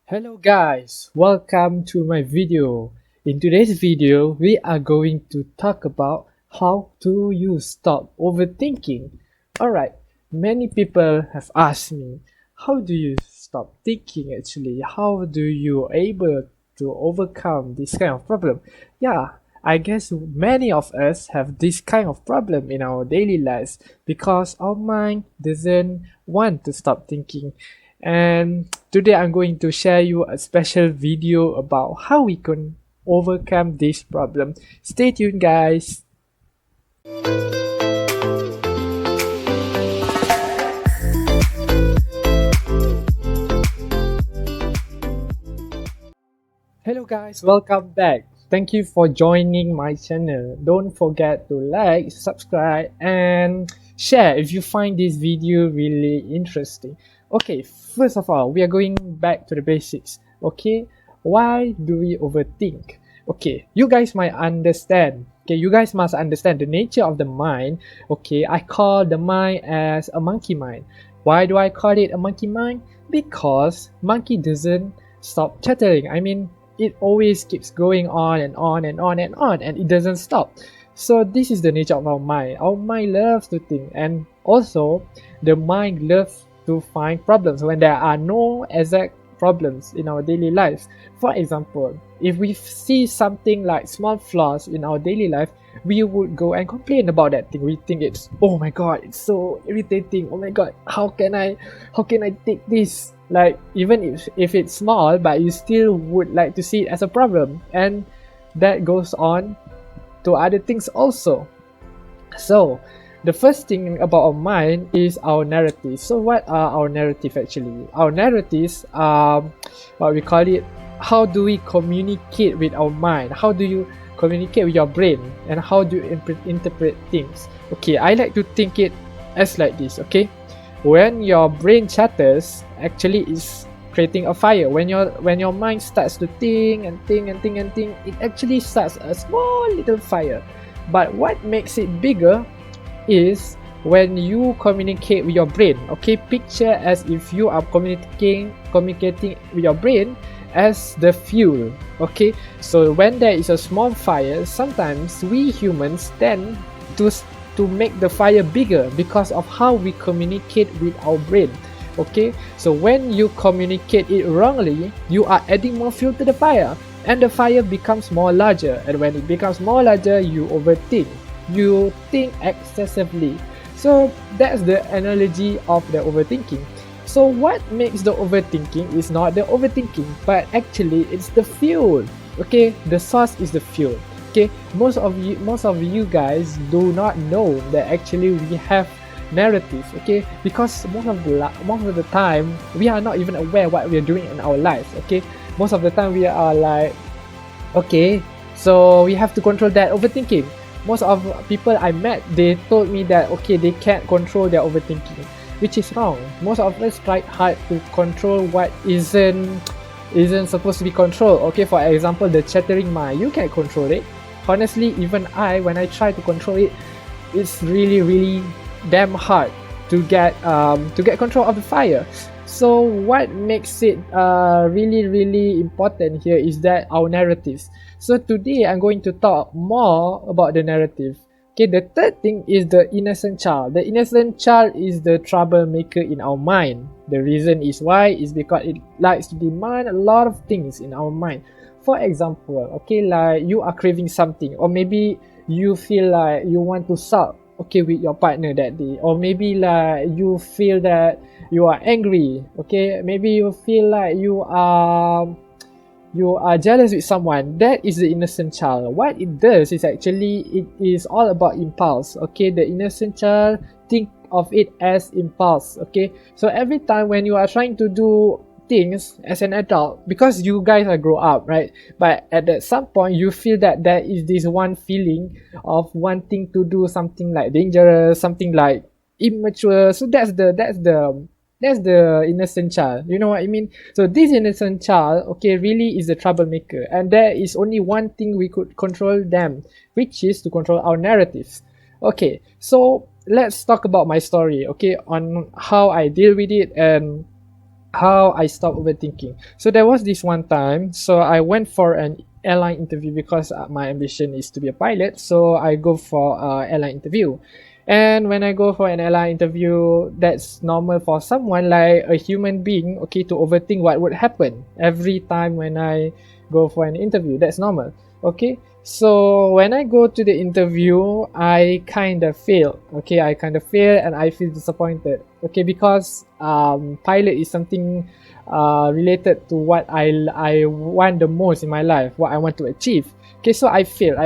Hello guys, welcome to my video. In today's video, we are going to talk about how do you stop overthinking. Alright, many people have asked me, how do you stop thinking actually? How do you able to overcome this kind of problem? Yeah, I guess many of us have this kind of problem in our daily lives because our mind doesn't want to stop thinking. And today I'm going to share you a special video about how we can overcome this problem. Stay tuned guys. Hello guys, welcome back. Thank you for joining my channel. Don't forget to like, subscribe and share if you find this video really interesting. Okay, first of all, we are going back to the basics. Okay, why do we overthink? Okay, you guys might understand. Okay, you guys must understand the nature of the mind. Okay, I call the mind as a monkey mind. Why do I call it a monkey mind? Because monkey doesn't stop chattering. I mean, it always keeps going on and on and on and on, and it doesn't stop. So this is the nature of our mind. Our mind loves to think, and also the mind loves to find problems when there are no exact problems in our daily lives. For example, if we see something like small flaws in our daily life, we would go and complain about that thing. We think it's, oh my god, it's so irritating. Oh my god, how can I take this? Like, even if it's small, but you still would like to see it as a problem, and that goes on to other things also. So the first thing about our mind is our narrative. So what are our narrative actually? Our narratives are what we call it, how do we communicate with our mind? How do you communicate with your brain, and how do you interpret things? Okay, I like to think it as like this. Okay, when your brain chatters, actually is creating a fire. When your mind starts to think and think and think and think, it actually starts a small little fire. But what makes it bigger is when you communicate with your brain. Okay, picture as if you are communicating with your brain as the fuel. Okay, so when there is a small fire, sometimes we humans tend to make the fire bigger because of how we communicate with our brain. Okay, so when you communicate it wrongly, you are adding more fuel to the fire, and the fire becomes more larger, and when it becomes more larger, you overthink. You think excessively. So that's the analogy of the overthinking. So what makes the overthinking is not the overthinking, but actually it's the fuel. Okay, the source is the fuel. Okay, most of you guys do not know that actually we have narratives. Okay, because most of the time we are not even aware what we are doing in our lives. Okay, most of the time we are like, okay, so we have to control that overthinking. Most of people I met, they told me that okay, they can't control their overthinking, which is wrong. Most of us try hard to control what isn't supposed to be controlled. Okay, for example, the chattering mind, you can't control it. Honestly, even when I try to control it, it's really damn hard to get control of the fire. So what makes it really important here is that our narratives. So today I'm going to talk more about the narrative. Okay, the third thing is the innocent child. The innocent child is the troublemaker in our mind. The reason is why is because it likes to demand a lot of things in our mind. For example, okay, like you are craving something, or maybe you feel like you want to sulk, okay, with your partner that day, or maybe like you feel that you are angry. Okay, maybe you feel like you are jealous with someone. That is the innocent child. What it does is actually it is all about impulse. Okay, the innocent child, think of it as impulse. Okay, so every time when you are trying to do things as an adult, because you guys are grow up, right? But at some point you feel that there is this one feeling of wanting to do something like dangerous, something like immature. So that's the innocent child. You know what I mean? So this innocent child, okay, really is the troublemaker, and there is only one thing we could control them, which is to control our narratives. Okay, so let's talk about my story, okay, on how I deal with it and how I stopped overthinking. So there was this one time, so I went for an airline interview because my ambition is to be a pilot. So I go for an airline interview. And when I go for an airline interview, that's normal for someone like a human being, okay, to overthink what would happen every time when I go for an interview. That's normal, okay. So when I go to the interview, I kind of fail, okay. I kind of fail and I feel disappointed, okay, because pilot is something related to what I want the most in my life, what I want to achieve. Okay, so I failed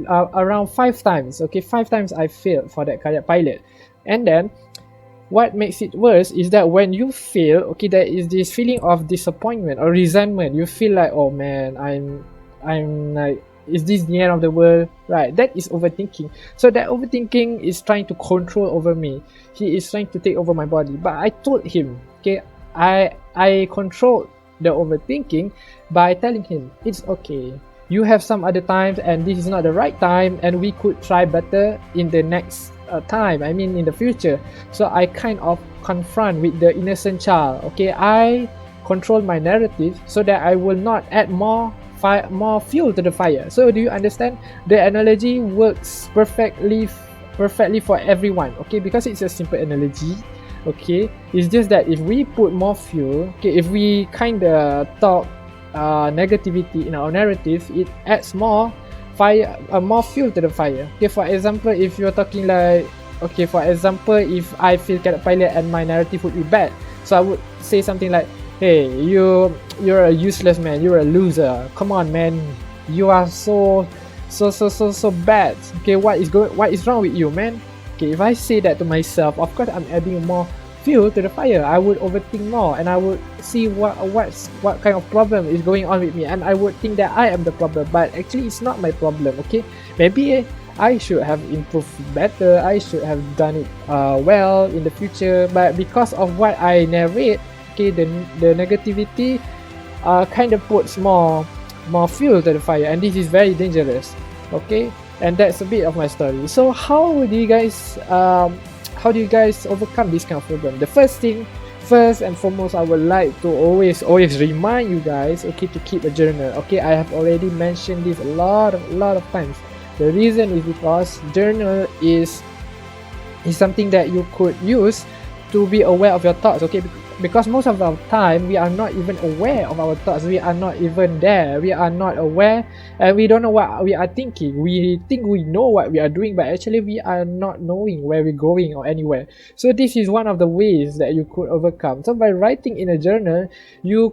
around 5 times, okay. 5 times I failed for that career pilot. And then what makes it worse is that when you fail, okay, there is this feeling of disappointment or resentment. You feel like, oh man, I'm like, is this the end of the world, right? That is overthinking. So that overthinking is trying to control over me. He is trying to take over my body. But I told him, okay, I controlled the overthinking by telling him, it's okay, you have some other times and this is not the right time, and we could try better in the next time, I mean in the future. So I kind of confront with the innocent child, okay. I control my narrative so that I will not add more fuel to the fire. So do you understand? The analogy works perfectly for everyone, okay, because it's a simple analogy, okay. It's just that if we put more fuel, okay, if we kind of talk negativity in our narrative, it adds more fire, more fuel to the fire. Okay, for example, if you're talking like, okay, for example, if I feel cadet pilot and my narrative would be bad, so I would say something like, hey, you're a useless man, you're a loser, come on man, you are so bad, okay, what is wrong with you, man? Okay, if I say that to myself, of course I'm adding more fuel to the fire. I would overthink more and I would see what kind of problem is going on with me, and I would think that I am the problem, but actually it's not my problem, okay. Maybe I should have improved better, I should have done it well in the future, but because of what I narrate, okay, the negativity kind of puts more fuel to the fire, and this is very dangerous, okay. And that's a bit of my story. So how do you guys overcome this kind of problem? The first and foremost, I would like to always remind you guys, okay, to keep a journal, okay. I have already mentioned this a lot of times. The reason is because journal is something that you could use to be aware of your thoughts, okay, because most of the time we are not even aware of our thoughts. We are not even there, we are not aware, and we don't know what we are thinking. We think we know what we are doing, but actually we are not knowing where we're going or anywhere. So this is one of the ways that you could overcome. So by writing in a journal, you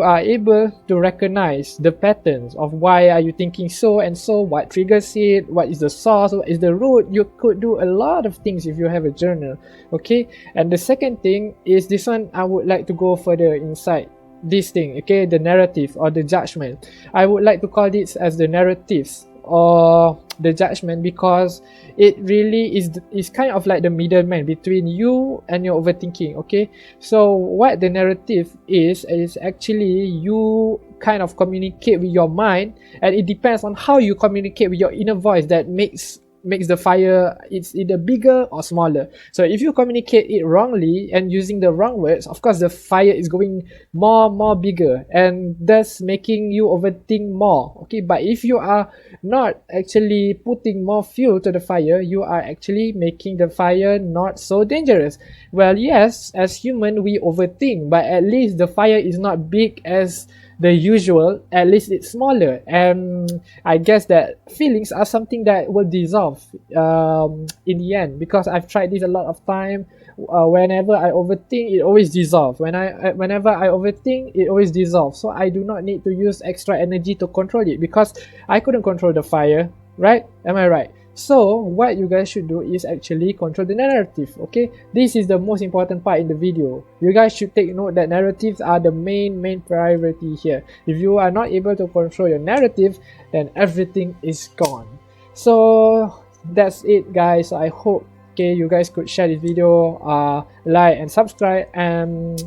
are able to recognize the patterns of why are you thinking so and so, what triggers it, what is the source, what is the root. You could do a lot of things if you have a journal, okay. And the second thing is this one, I would like to go further inside this thing, okay, the narrative or the judgment. I would like to call this as the narratives or the judgment, because it really is kind of like the middleman between you and your overthinking, okay. So what the narrative is actually you kind of communicate with your mind, and it depends on how you communicate with your inner voice that makes the fire, it's either bigger or smaller. So if you communicate it wrongly and using the wrong words, of course the fire is going more bigger, and thus making you overthink more, okay. But if you are not actually putting more fuel to the fire, you are actually making the fire not so dangerous. Well, yes, as human we overthink, but at least the fire is not big as the usual, at least it's smaller. And I guess that feelings are something that will dissolve in the end, because I've tried this a lot of time. Whenever I overthink, it always dissolves. Whenever I overthink, it always dissolves. So I do not need to use extra energy to control it, because I couldn't control the fire, right? Am I right? So what you guys should do is actually control the narrative, okay. This is the most important part in the video. You guys should take note that narratives are the main priority here. If you are not able to control your narrative, then everything is gone. So that's it, guys. I hope, okay, you guys could share this video, like and subscribe, and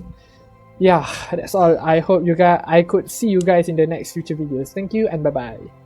yeah, that's all. I hope I could see you guys in the next future videos. Thank you and bye bye.